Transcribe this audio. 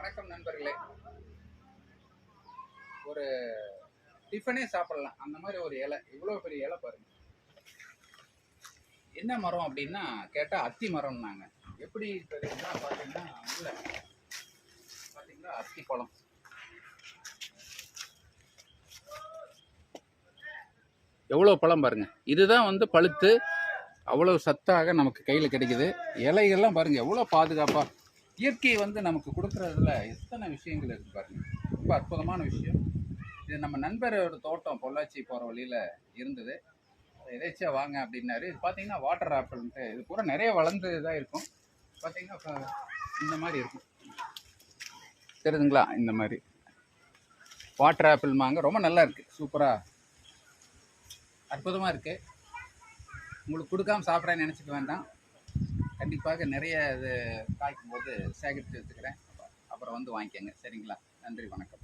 வணக்கம் நண்பர்களே. ஒரு டிஃபனே சாப்பிடலாம் அந்த மாதிரி ஒரு இலை, இவ்வளோ பெரிய இலை பாருங்க. என்ன மரம் அப்படின்னா கேட்டா அத்தி மரம்னாங்க. எப்படி தெரியுதுன்னா பார்த்தீங்கன்னா உள்ள பார்த்தீங்கன்னா அத்தி பழம். எவ்வளோ பழம் பாருங்க. இதுதான் வந்து பழுத்து அவ்வளோ சத்தாக நமக்கு கையில் கிடைக்குது. இலைகள்லாம் பாருங்க எவ்வளோ பாதுகாப்பாக இயற்கை வந்து நமக்கு கொடுக்குறதுல எத்தனை விஷயங்கள் இருக்குது பாருங்க. ரொம்ப அற்புதமான விஷயம். இது நம்ம நண்பரோட தோட்டம் பொள்ளாச்சி போகிற வழியில் இருந்தது. எதேச்சியா வாங்க அப்படின்னாரு. இது பார்த்தீங்கன்னா வாட்டர் ஆப்பிள்ன்ட்டு இது பூரா நிறைய வளர்ந்து தான் இருக்கும். பார்த்தீங்கன்னா இந்த மாதிரி இருக்கும், தெரியுதுங்களா? இந்த மாதிரி வாட்டர் ஆப்பிள் மாங்க ரொம்ப நல்லா இருக்குது, சூப்பராக அற்புதமாக இருக்குது. உங்களுக்கு கொடுக்காம சாப்பிட்றேன்னு நினச்சிக்க வேண்டாம். கண்டிப்பாக நிறைய இது காய்க்கும் போது சேகரித்து வச்சுக்கிறேன். அப்புறம் வந்து வாங்கிக்கோங்க. சரிங்களா? நன்றி, வணக்கம்.